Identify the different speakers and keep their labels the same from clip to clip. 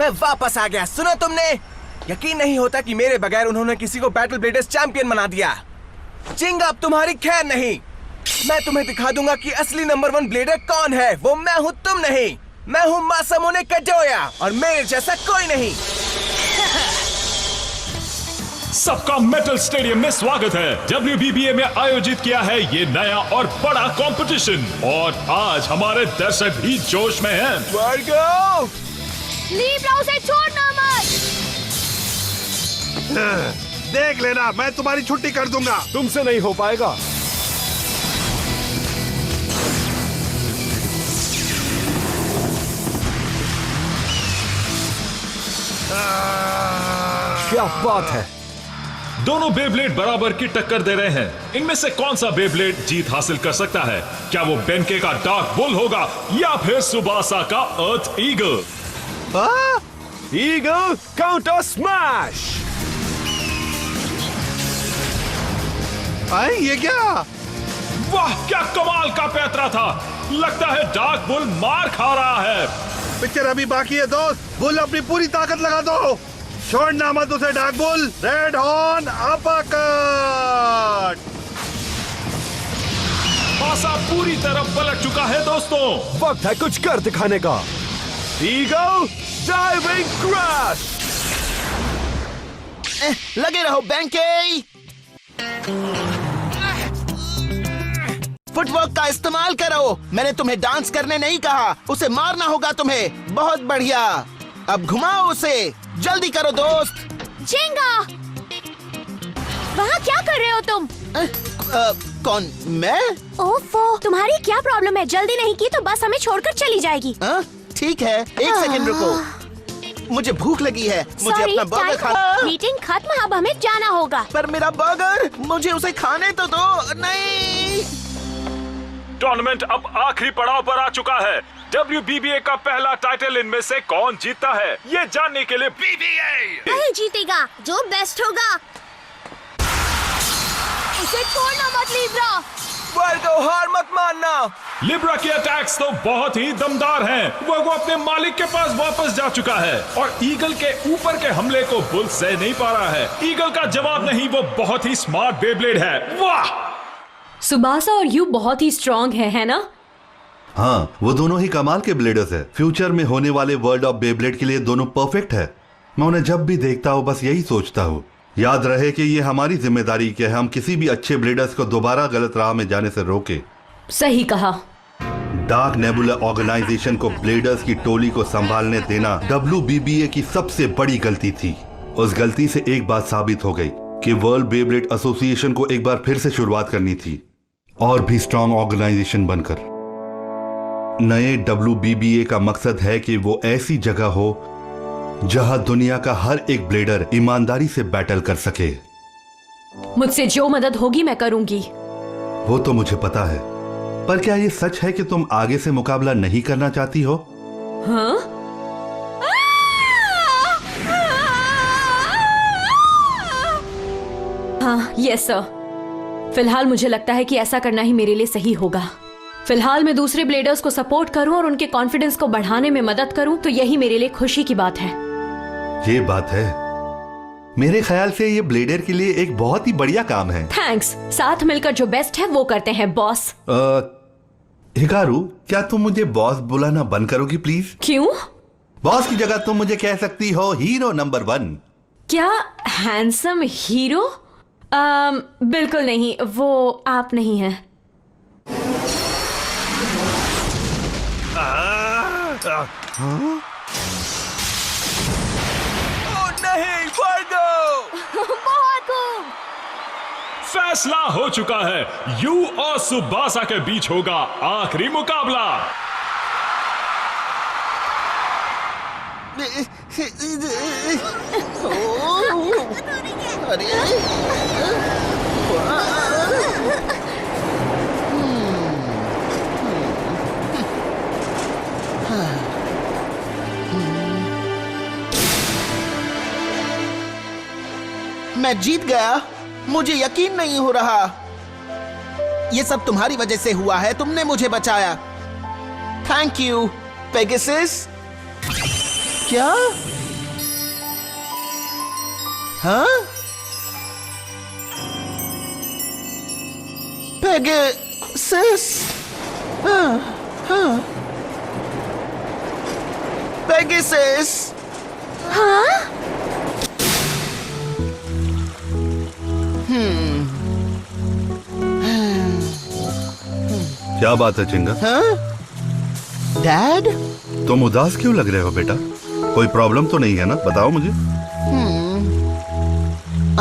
Speaker 1: मैं वापस आ गया। सुनो तुमने, यकीन नहीं होता कि मेरे बगैर उन्होंने किसी को बैटल ब्लेडर्स चैंपियन बना दिया। चिंग अब तुम्हारी खैर नहीं। मैं तुम्हें दिखा दूंगा कि असली नंबर 1 ब्लेडर कौन है। वो मैं हूँ, तुम नहीं। मैं हूँ मासामुने काजोया और मेरे जैसा कोई नहीं।
Speaker 2: सबका मेटल स्टेडियम में स्वागत है। WBBA में आयोजित किया है ये नया और बड़ा कंपटीशन और आज हमारे दर्शक भी जोश में हैं।
Speaker 1: वर्गो!
Speaker 3: लीब्रा उसे छोड़ना मत।
Speaker 4: देख लेना, मैं तुम्हारी छुट्टी कर दूंगा।
Speaker 5: तुमसे नहीं हो पाएगा। क्या बात है।
Speaker 2: दोनों बेब्लेड बराबर की टक्कर दे रहे हैं। इनमें से कौन सा बेब्लेड जीत हासिल कर सकता है? क्या वो बेंके का डार्क बुल होगा या फिर सुबासा का अर्थ ईगल?
Speaker 5: Eagle counter smash.
Speaker 4: ये क्या?
Speaker 2: वाह, क्या कमाल का पैतरा था। लगता है डार्क बुल मार खा रहा है।
Speaker 4: पिक्चर अभी बाकी है दोस्त। बुल अपनी पूरी ताकत लगा दो। छोड़ना मत उसे dark bull. Red horn uppercut.
Speaker 2: पासा पूरी तरफ पलट चुका है दोस्तों।
Speaker 5: वक्त है कुछ कर दिखाने का। Eagle diving crash.
Speaker 1: लगे रहो बेंके। फुटवर्क का इस्तेमाल करो। मैंने तुम्हें डांस करने नहीं कहा, उसे मारना होगा तुम्हें। बहुत बढ़िया, अब घुमाओ उसे। जल्दी करो दोस्त।
Speaker 3: चिंगा, वहाँ क्या कर रहे हो तुम?
Speaker 1: कौन? मैं?
Speaker 3: ओफो, तुम्हारी क्या प्रॉब्लम है? जल्दी नहीं की तो बस हमें छोड़कर चली जाएगी।
Speaker 1: ठीक है, एक सेकंड रुको। मुझे भूख लगी है। मुझे
Speaker 3: Sorry,
Speaker 1: अपना बर्गर खाना।
Speaker 3: मीटिंग खत्म, अब हमें जाना होगा।
Speaker 1: पर मेरा बर्गर, मुझे उसे खाने तो दो। नहीं।
Speaker 2: टूर्नामेंट अब आखिरी पड़ाव पर आ चुका है। WBBA का पहला टाइटल इनमें से कौन जीतता है, ये जानने के लिए
Speaker 3: वही जीतेगा जो बेस्ट होगा। उसे छोड़ना मत लीब्रा।
Speaker 1: वर्गो, हार मत मानना।
Speaker 2: लिब्रा के अटैक्स तो बहुत ही दमदार हैं। वो अपने मालिक के पास वापस जा चुका है और ईगल के ऊपर के हमले को बुल सह नहीं पा रहा है। ईगल का जवाब नहीं, वो बहुत ही स्मार्ट बेब्लेड है। वाह!
Speaker 6: सुबासा और यू बहुत ही स्ट्रॉन्ग है ना?
Speaker 7: हाँ, वो दोनों ही कमाल के ब्लेडर्स है। फ्यूचर में होने वाले वर्ल्ड ऑफ बेब्लेड के लिए दोनों परफेक्ट है। मैं उन्हें जब भी देखता हूँ बस यही सोचता हूँ, याद रहे कि ये हमारी जिम्मेदारी कि हम किसी भी अच्छे ब्लेडर्स को दोबारा गलत राह में जाने से रोके।
Speaker 6: सही कहा।
Speaker 7: डार्क नेबुला ऑर्गेनाइजेशन को ब्लेडर्स की टोली को संभालने देना WBBA की सबसे बड़ी गलती थी। उस गलती से एक बात साबित हो गई कि वर्ल्ड बेब्लेड एसोसिएशन को एक बार फिर से शुरुआत करनी थी, और भी स्ट्रॉन्ग ऑर्गेनाइजेशन बनकर। नए WBBA का मकसद है कि वो ऐसी जगह हो जहां दुनिया का हर एक ब्लेडर ईमानदारी से बैटल कर सके।
Speaker 6: मुझसे जो मदद होगी मैं करूंगी।
Speaker 7: वो तो मुझे पता है, पर क्या ये सच है कि तुम आगे से मुकाबला नहीं करना चाहती हो?
Speaker 6: हाँ? हाँ, यस सर। फिलहाल मुझे लगता है कि ऐसा करना ही मेरे लिए सही होगा। फिलहाल मैं दूसरे ब्लेडर्स को सपोर्ट करूं और उनके कॉन्फिडेंस को बढ़ाने में मदद करूं तो यही मेरे लिए खुशी की बात है।
Speaker 7: ये बात है, मेरे ख्याल से ये ब्लेडर के लिए एक बहुत ही बढ़िया काम है।
Speaker 6: थैंक्स। साथ मिलकर जो बेस्ट है वो करते हैं बॉस।
Speaker 7: हिकारू, क्या तुम मुझे बॉस बुलाना बंद करोगी प्लीज?
Speaker 6: क्यों?
Speaker 7: बॉस की जगह तुम मुझे कह सकती हो हीरो नंबर 1।
Speaker 6: क्या हैंडसम हीरो? बिल्कुल नहीं, वो आप नहीं हैं।
Speaker 1: नहीं, वर्गो!
Speaker 3: बहुत खूब।
Speaker 2: फैसला हो चुका है। यू और सुबासा के बीच होगा आखिरी मुकाबला।
Speaker 1: मैं जीत गया। मुझे यकीन नहीं हो रहा। ये सब तुम्हारी वजह से हुआ है। तुमने मुझे बचाया। Thank you Pegasus. क्या? हाँ? पेगासस? हाँ, हाँ। पेगासस?
Speaker 3: हाँ?
Speaker 7: क्या बात है चिंगा?
Speaker 1: हाँ? डैड?
Speaker 7: तुम उदास क्यों लग रहे हो बेटा? कोई प्रॉब्लम तो नहीं है ना? बताओ मुझे।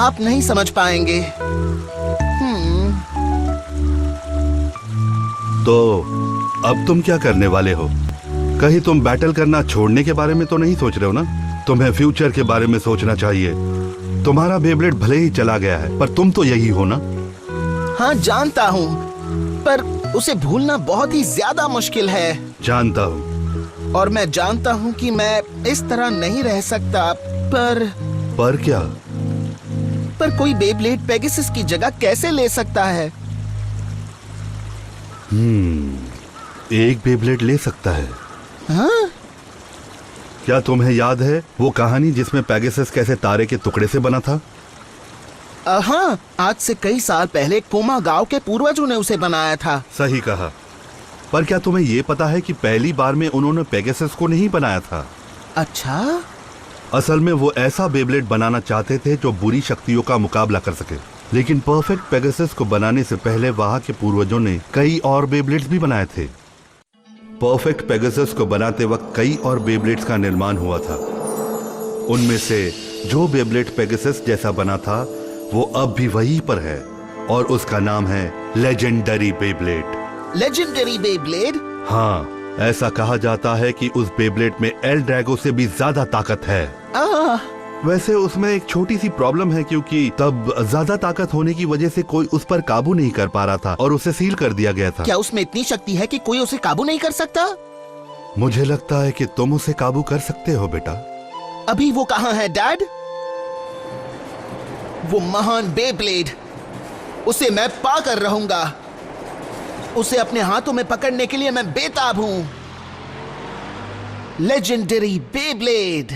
Speaker 1: आप नहीं समझ पाएंगे।
Speaker 7: तो अब तुम क्या करने वाले हो? कहीं तुम बैटल करना छोड़ने के बारे में तो नहीं सोच रहे हो ना? तुम्हें फ्यूचर के बारे में सोचना चाहिए। तुम्हारा बेब्लेड भले ही चला गया है, पर तुम तो यही हो ना?
Speaker 1: हाँ जानता हूँ, पर उसे भूलना बहुत ही ज्यादा मुश्किल है।
Speaker 7: जानता हूँ।
Speaker 1: और मैं जानता हूँ कि मैं इस तरह नहीं रह सकता,
Speaker 7: पर क्या?
Speaker 1: पर कोई बेब्लेड पेगासस की जगह कैसे ले सकता है?
Speaker 7: एक बेब्लेड ले सकता है।
Speaker 1: हाँ?
Speaker 7: क्या तुम्हें याद है वो कहानी जिसमें पेगासस कैसे तारे के टुकड़े से बना था?
Speaker 1: हाँ, आज से कई साल पहले कोमा गांव के पूर्वजों ने उसे बनाया था।
Speaker 7: सही कहा। पर क्या तुम्हें ये पता है कि पहली बार में उन्होंने पेगासस को नहीं बनाया था?
Speaker 1: अच्छा?
Speaker 7: असल में वो ऐसा बेब्लेड बनाना चाहते थे जो बुरी शक्तियों का मुकाबला कर सके। लेकिन परफेक्ट पेगासस को बनाने से पहले वहां के पूर्वजों ने कई और बेब्लेड्स भी बनाए थे। परफेक्ट पेगासस को बनाते वक्त कई और बेब्लेड्स का निर्माण हुआ था। उनमें से जो बेब्लेड पेगासस जैसा बना था वो अब भी वहीं पर है, और उसका नाम है लेजेंडरी बेब्लेड।
Speaker 1: Legendary Beyblade?
Speaker 7: हाँ, ऐसा कहा जाता है कि उस बेब्लेड में एल ड्रैगो से भी ज्यादा ताकत है। वैसे उसमें एक छोटी सी प्रॉब्लम है, क्योंकि तब ज्यादा ताकत होने की वजह से कोई उस पर काबू नहीं कर पा रहा था और उसे सील कर दिया गया था।
Speaker 1: क्या उसमें इतनी शक्ति है कि कोई उसे काबू नहीं कर सकता?
Speaker 7: मुझे लगता है कि तुम उसे काबू कर सकते हो बेटा।
Speaker 1: अभी वो कहाँ है डैड? वो महान बेब्लेड, उसे मैं पा कर रहूंगा। उसे अपने हाथों में पकड़ने के लिए मैं बेताब हूं। Legendary Beyblade.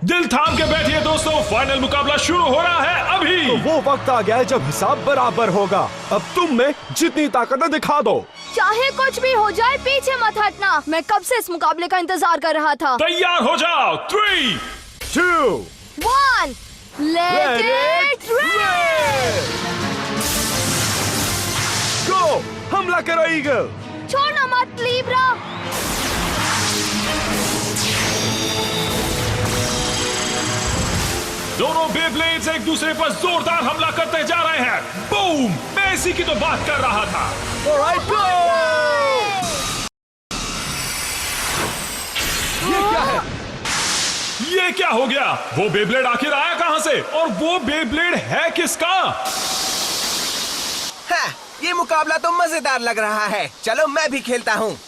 Speaker 2: दिल थाम के बैठिए दोस्तों, फाइनल मुकाबला शुरू हो रहा है अभी।
Speaker 5: तो वो वक्त आ गया है जब हिसाब बराबर होगा। अब तुम में जितनी ताकत है दिखा दो।
Speaker 3: चाहे कुछ भी हो जाए पीछे मत हटना। मैं कब से इस मुकाबले का इंतजार कर रहा था।
Speaker 2: तैयार हो जाओ। 3,
Speaker 5: 2,
Speaker 3: 1 लेट इट
Speaker 5: गो! हमला करो ईगल!
Speaker 3: छोड़ना मत लीब्रा।
Speaker 2: दोनों बेब्लेड्स एक दूसरे पर जोरदार हमला करते जा रहे हैं। बूम! मैं इसी की तो बात कर रहा था।
Speaker 5: ऑलराइट, गो! ये क्या है?
Speaker 2: ये क्या हो गया? वो बेब्लेड आखिर आया कहां से? और वो बेब्लेड है किसका?
Speaker 1: हाँ, ये मुकाबला तो मजेदार लग रहा है। चलो मैं भी खेलता हूँ।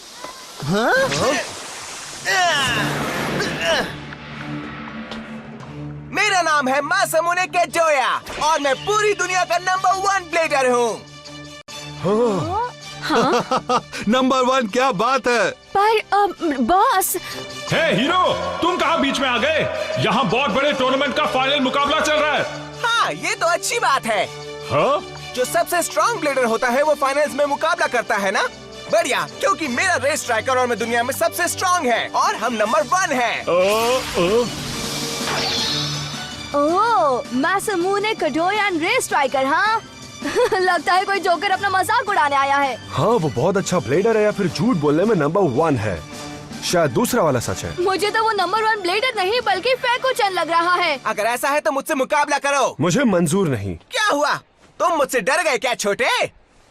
Speaker 1: मेरा नाम है मासामुने केटोया और मैं पूरी दुनिया का नंबर 1 ब्लेडर हूँ।
Speaker 7: नंबर 1? क्या बात है?
Speaker 3: पर बॉस,
Speaker 2: हे हीरो, तुम कहां बीच में आ गए? यहाँ बहुत बड़े टूर्नामेंट का फाइनल मुकाबला चल रहा है।
Speaker 1: हाँ, ये तो अच्छी बात है।
Speaker 2: हाँ?
Speaker 1: जो सबसे स्ट्रॉन्ग ब्लेडर होता है वो फाइनल्स में मुकाबला करता है ना? बढ़िया, क्योंकि मेरा रेस स्ट्राइकर और मैं दुनिया में सबसे स्ट्रॉन्ग है और हम नंबर 1 है।
Speaker 3: ओह, मासामुने केटोया रेस स्ट्राइकर, हाँ? लगता है कोई जोकर अपना मजाक उड़ाने आया है।
Speaker 5: हाँ, वो बहुत अच्छा ब्लेडर है या फिर झूठ बोलने में नंबर 1 है। शायद दूसरा वाला सच है।
Speaker 3: मुझे तो वो नंबर 1 ब्लेडर नहीं बल्कि फेकुचन लग रहा है।
Speaker 1: अगर ऐसा है तो मुझसे मुकाबला करो।
Speaker 5: मुझे मंजूर नहीं।
Speaker 1: क्या हुआ? तुम मुझसे डर गए क्या छोटे?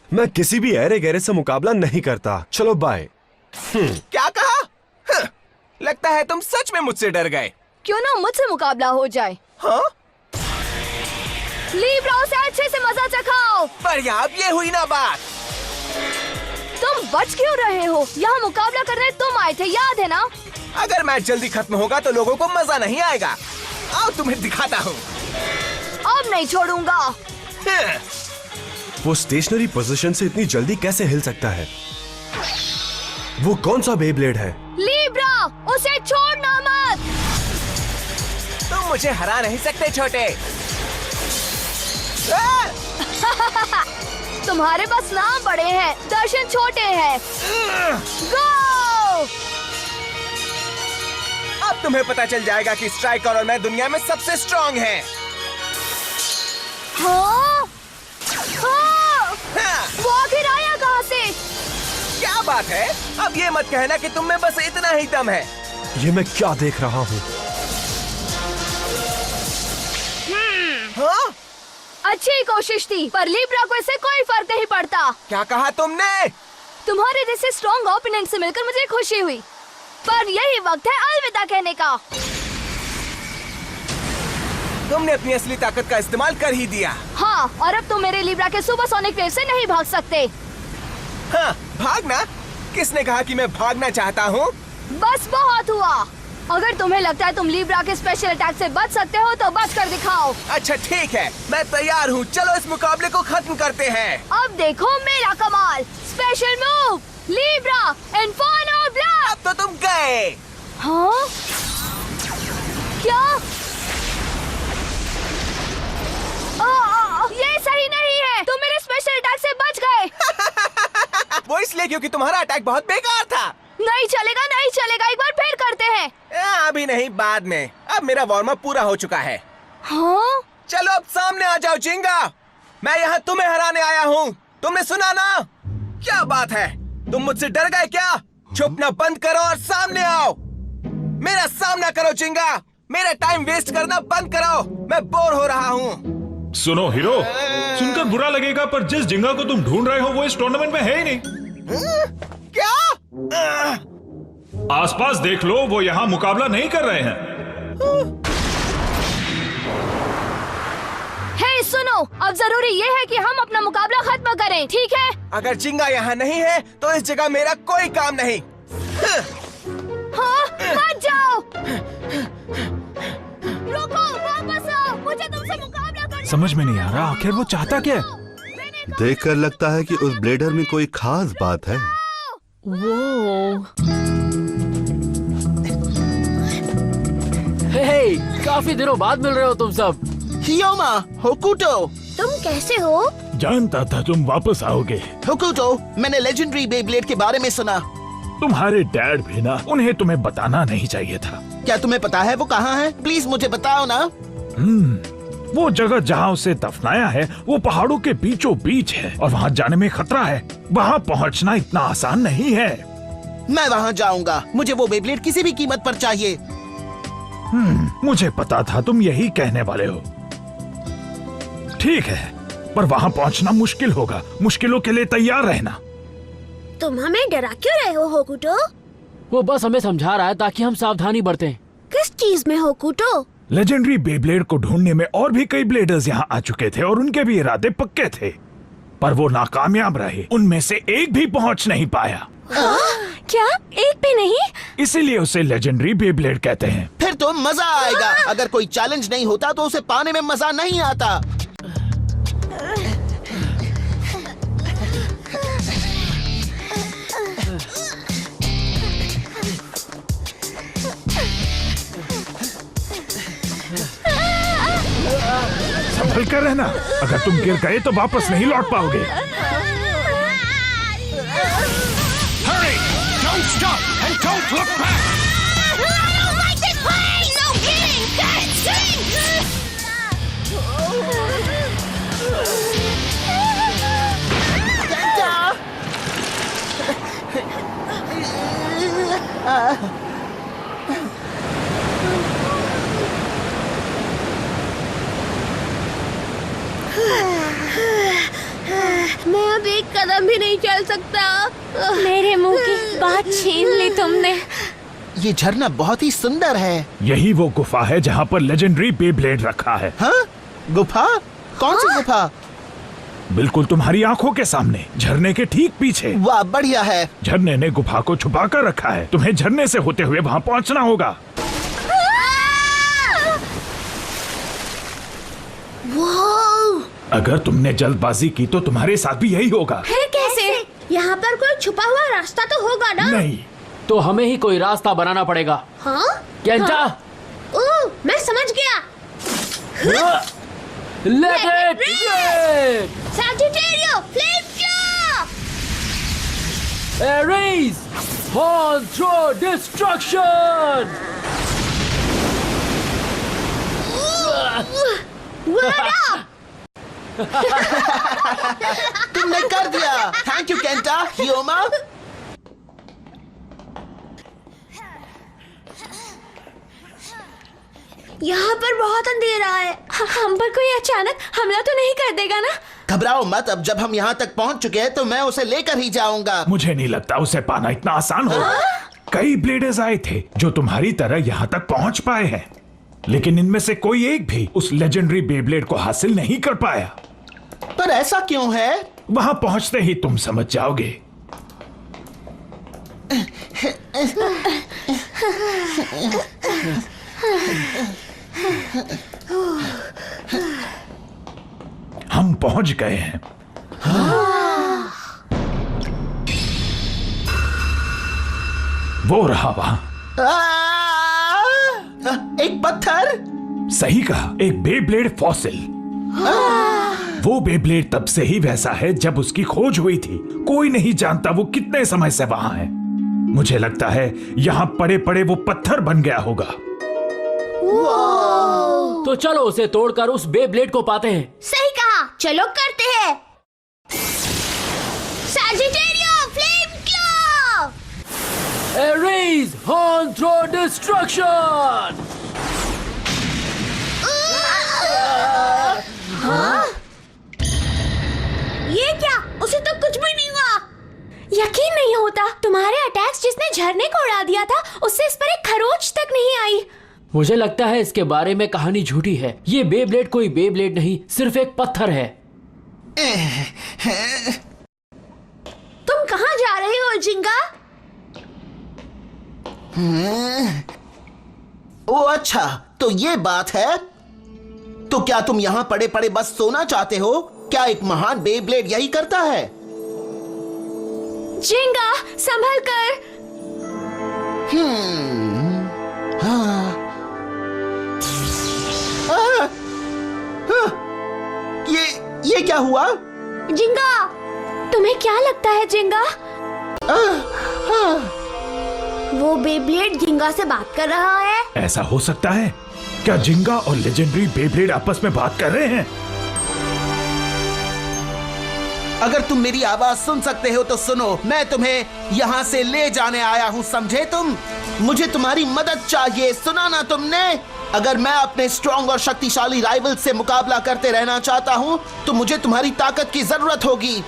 Speaker 5: मैं किसी भी ऐरे गहरे से मुकाबला नहीं करता। चलो बाय।
Speaker 1: क्या कहा? लगता है तुम सच में मुझसे डर गए।
Speaker 3: क्यों ना मुझसे मुकाबला हो जाए।
Speaker 1: हाँ?
Speaker 3: लीब्रा से अच्छे से मजा चखाओ।
Speaker 1: बढ़िया, अब ये हुई ना बात।
Speaker 3: तुम बच क्यों रहे हो? यहाँ मुकाबला करने तुम आए थे, याद है ना?
Speaker 1: अगर मैच जल्दी खत्म होगा तो लोगों को मजा नहीं आएगा। आओ तुम्हें दिखाता हूँ।
Speaker 3: अब नहीं छोड़ूंगा।
Speaker 5: वो स्टेशनरी पोजीशन से इतनी जल्दी कैसे हिल सकता है? वो कौन सा बेब्लेड है?
Speaker 3: लीब्रा, उसे छोड़ना मत।
Speaker 1: मुझे हरा नहीं सकते छोटे।
Speaker 3: तुम्हारे पास नाम बड़े हैं, दर्शन छोटे हैं। गो!
Speaker 1: अब तुम्हें पता चल जाएगा कि स्ट्राइकर और मैं दुनिया में सबसे स्ट्रांग हैं।
Speaker 3: हाँ? हाँ!
Speaker 1: हाँ,
Speaker 3: वो आखिर आया कहाँ से?
Speaker 1: क्या बात है? अब ये मत कहना कि तुम में बस इतना ही दम है।
Speaker 5: ये मैं क्या देख रहा हूँ?
Speaker 1: हाँ?
Speaker 3: अच्छी कोशिश थी, पर लिब्रा को इससे कोई फर्क नहीं पड़ता।
Speaker 1: क्या कहा तुमने?
Speaker 3: तुम्हारे जैसे स्ट्रॉन्ग ओपोनेंट से मिलकर मुझे खुशी हुई, पर यही वक्त है अलविदा कहने का।
Speaker 1: तुमने अपनी असली ताकत का इस्तेमाल कर ही दिया।
Speaker 3: हाँ, और अब तुम मेरे लिब्रा के सुपरसोनिक वेव से नहीं भाग सकते।
Speaker 1: हाँ, भागना? किसने कहा कि मैं भागना चाहता हूँ?
Speaker 3: बस बहुत हुआ। अगर तुम्हें लगता है तुम लिब्रा के स्पेशल अटैक से बच सकते हो तो बच कर दिखाओ।
Speaker 1: अच्छा ठीक है, मैं तैयार हूँ। चलो इस मुकाबले को खत्म करते हैं।
Speaker 3: अब देखो मेरा कमाल, special move Libra inferno blast.
Speaker 1: अब तो तुम गए।
Speaker 3: हाँ? क्या? ये सही नहीं है। तुम मेरे स्पेशल अटैक से बच गए।
Speaker 1: वो इसलिए क्योंकि तुम्हारा अटैक बहुत बेकार था।
Speaker 3: नहीं चलेगा, नहीं चलेगा, एक बार फिर करते हैं।
Speaker 1: अभी नहीं, बाद में। अब मेरा वार्म अप पूरा हो चुका है।
Speaker 3: हाँ?
Speaker 1: चलो अब सामने आ जाओ चिंगा। मैं यहाँ तुम्हें हराने आया हूँ। तुमने सुना ना? क्या बात है, तुम मुझसे डर गए क्या? छुपना बंद करो और सामने आओ। मेरा सामना करो चिंगा। मेरा टाइम वेस्ट करना बंद करो। मैं बोर हो रहा हूँ।
Speaker 2: सुनो हीरो, सुनकर बुरा लगेगा पर जिस जिंगा को तुम ढूंढ रहे हो वो इस टूर्नामेंट में है ही नहीं।
Speaker 1: क्या?
Speaker 2: आसपास देख लो, वो यहाँ मुकाबला नहीं कर रहे हैं।
Speaker 3: हे सुनो, अब जरूरी ये है कि हम अपना मुकाबला खत्म करें, ठीक है?
Speaker 1: अगर चिंगा यहाँ नहीं है तो इस जगह मेरा कोई काम नहीं।
Speaker 3: हाँ, मत जाओ। रुको, वापस आओ। मुझे तुमसे मुकाबला करना।
Speaker 2: समझ में नहीं आ रहा आखिर वो चाहता क्या है।
Speaker 7: देखकर लगता है कि उस ब्लेडर में कोई खास बात है।
Speaker 6: वो
Speaker 8: हे, काफी दिनों बाद मिल रहे हो तुम सब।
Speaker 9: हियोमा, होकुटो।
Speaker 3: तुम कैसे हो?
Speaker 2: जानता था तुम वापस आओगे।
Speaker 9: होकुटो, मैंने लेजेंडरी बेब्लेड के बारे में सुना।
Speaker 2: तुम्हारे डैड भी ना, उन्हें तुम्हें बताना नहीं चाहिए था।
Speaker 9: क्या तुम्हें पता है वो कहाँ है? प्लीज मुझे बताओ ना।
Speaker 2: वो जगह जहाँ उसे दफनाया है वो पहाड़ों के बीचों बीच है और वहाँ जाने में खतरा है। वहाँ पहुँचना इतना आसान नहीं है।
Speaker 9: मैं वहाँ जाऊंगा। मुझे वो बेब्लेड किसी भी कीमत पर चाहिए।
Speaker 2: मुझे पता था तुम यही कहने वाले हो। ठीक है, पर वहाँ पहुँचना मुश्किल होगा। मुश्किलों के लिए तैयार रहना।
Speaker 3: तुम हमें डरा क्यों रहे हो होकुटो?
Speaker 8: वो बस हमें समझा रहा है ताकि हम सावधानी बरतें।
Speaker 3: किस चीज में होकुटो?
Speaker 2: लेजेंडरी बेब्लेड को ढूंढने में और भी कई ब्लेडर्स यहाँ आ चुके थे और उनके भी इरादे पक्के थे, पर वो नाकामयाब रहे। उनमें से एक भी पहुँच नहीं पाया।
Speaker 3: क्या? एक भी नहीं?
Speaker 2: इसीलिए उसे लेजेंडरी बेब्लेड कहते हैं।
Speaker 9: फिर तो मजा आएगा। अगर कोई चैलेंज नहीं होता तो उसे पाने में मजा नहीं आता।
Speaker 2: संभल कर रहना, अगर तुम गिर गए तो वापस नहीं लौट पाओगे।
Speaker 4: Hurry! Don't stop and don't look back!
Speaker 3: मैं अब एक कदम भी नहीं चल सकता। मेरे मुंह की बात छीन ली तुमने।
Speaker 9: ये झरना बहुत ही सुंदर है।
Speaker 2: यही वो गुफा है जहाँ पर लेजेंडरी बेब्लेड रखा है।
Speaker 9: हाँ? गुफा? कौन सी गुफा?
Speaker 2: बिल्कुल तुम्हारी आंखों के सामने, झरने के ठीक पीछे।
Speaker 9: वाह, बढ़िया है।
Speaker 2: झरने ने गुफा को छुपा कर रखा है। तुम्हें झरने से होते हुए वहाँ पहुँचना होगा। अगर तुमने जल्दबाजी की तो तुम्हारे साथ भी यही होगा।
Speaker 3: फिर कैसे? यहाँ पर कोई छुपा हुआ रास्ता तो होगा ना?
Speaker 2: नहीं,
Speaker 8: तो हमें ही कोई रास्ता बनाना पड़ेगा।
Speaker 3: हाँ?
Speaker 8: केंटा,
Speaker 3: ओह, मैं समझ गया।
Speaker 8: Let it
Speaker 3: Sagittario flame claw.
Speaker 8: Aries horn throw destruction.
Speaker 9: तुमने कर दिया। Thank you Kenta, Hyoma.
Speaker 3: यहाँ पर बहुत अंधेरा है।
Speaker 6: हम पर कोई अचानक हमला तो नहीं कर देगा ना?
Speaker 9: घबराओ मत, अब जब हम यहाँ तक पहुँच चुके हैं तो मैं उसे लेकर ही जाऊंगा।
Speaker 2: मुझे नहीं लगता उसे पाना इतना आसान होगा। कई ब्लेडर्स आए थे जो तुम्हारी तरह यहाँ तक पहुँच पाए हैं, लेकिन इनमें से कोई एक भी उस लेजेंडरी बेब्लेड को हासिल नहीं कर पाया।
Speaker 9: पर ऐसा क्यों है?
Speaker 2: वहां पहुंचते ही तुम समझ जाओगे। हम पहुंच गए हैं। वो रहा वहां।
Speaker 9: एक पत्थर।
Speaker 2: सही कहा, एक बेब्लेड फॉसिल। वो बेब्लेड तब से ही वैसा है जब उसकी खोज हुई थी। कोई नहीं जानता वो कितने समय से वहां है। मुझे लगता है यहाँ पड़े पड़े वो पत्थर बन गया होगा।
Speaker 8: तो चलो उसे तोड़कर उस बेब्लेड को पाते हैं।
Speaker 3: सही कहा, चलो करते हैं। Sagittario flame claw.
Speaker 8: Aries horn throw destruction.
Speaker 3: हाँ? ये क्या? उसे तो कुछ भी नहीं हुआ।
Speaker 6: यकीन नहीं होता, तुम्हारे अटैक्स जिसने झरने को उड़ा दिया था उससे इस पर एक खरोच तक नहीं आई।
Speaker 8: मुझे लगता है इसके बारे में कहानी झूठी है। ये बेब्लेड कोई बेब्लेड नहीं, सिर्फ एक पत्थर है।
Speaker 3: तुम कहाँ जा रहे हो जिंगा?
Speaker 9: ओ अच्छा, तो ये बात है। तो क्या तुम यहाँ पड़े पड़े बस सोना चाहते हो? क्या एक महान बेब्लेड यही करता है?
Speaker 6: जिंगा, संभल कर।
Speaker 9: ये क्या हुआ?
Speaker 3: जिंगा,
Speaker 6: तुम्हें क्या लगता है जिंगा?
Speaker 3: वो बेब्लेड जिंगा से बात कर रहा है।
Speaker 2: ऐसा हो सकता है? क्या जिंगा और लेजेंडरी बेब्लेड आपस में बात कर रहे हैं?
Speaker 9: अगर तुम मेरी आवाज सुन सकते हो तो सुनो। मैं तुम्हें यहाँ से ले जाने आया हूँ, समझे तुम? मुझे तुम्हारी मदद चाहिए, सुना ना तुमने? अगर मैं अपने स्ट्रॉन्ग और शक्तिशाली राइवल से मुकाबला करते रहना चाहता हूँ तो मुझे तुम्हारी ताकत की जरूरत होगी।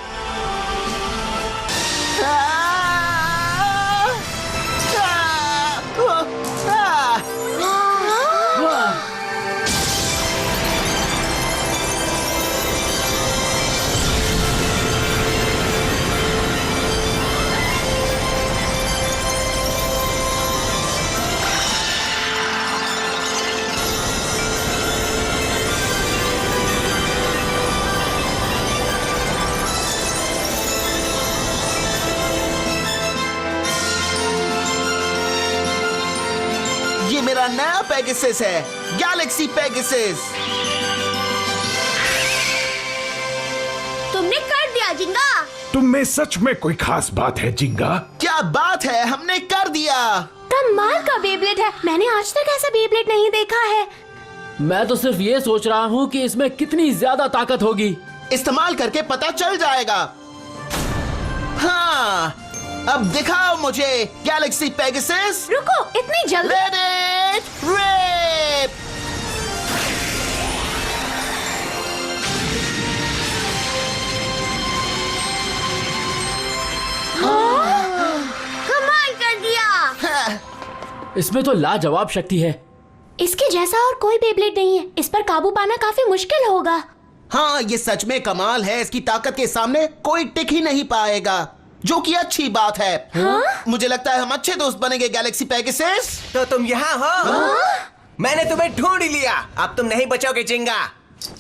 Speaker 9: ये मेरा नया पेगासस है, गैलेक्सी पेगासस।
Speaker 3: तुमने कर दिया जिंगा।
Speaker 2: तुम में सच में कोई खास बात है जिंगा?
Speaker 9: क्या बात है, हमने कर दिया।
Speaker 6: कमाल का बेब्लेड है, मैंने आज तक ऐसा बेब्लेड नहीं देखा है।
Speaker 8: मैं तो सिर्फ ये सोच रहा हूँ कि इसमें कितनी ज्यादा ताकत होगी।
Speaker 9: इस्तेमाल करके पता चल जाएगा। हाँ, अब दिखाओ मुझे गैलेक्सी पेगासस।
Speaker 6: रुको, इतनी जल्दी?
Speaker 9: Let it rip!
Speaker 3: कमाल कर दिया।
Speaker 8: इसमें तो लाजवाब शक्ति है।
Speaker 6: इसके जैसा और कोई बेब्लेड नहीं है। इस पर काबू पाना काफी मुश्किल होगा।
Speaker 9: हाँ, ये सच में कमाल है। इसकी ताकत के सामने कोई टिक ही नहीं पाएगा, जो कि अच्छी बात है। हाँ? मुझे लगता है हम अच्छे दोस्त बनेंगे गैलेक्सी पेगासस।
Speaker 1: तो तुम यहाँ हो?
Speaker 3: हाँ?
Speaker 1: मैंने तुम्हें ढूंढ ही लिया। अब तुम नहीं बचोगे जिंगा।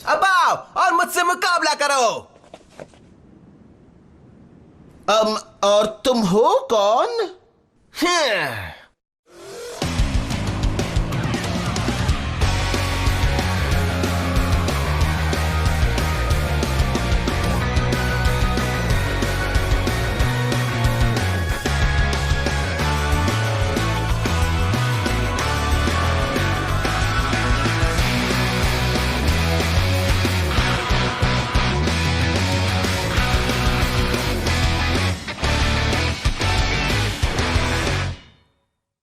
Speaker 1: अब आओ और मुझसे मुकाबला करो।
Speaker 9: और तुम हो कौन?
Speaker 1: हाँ।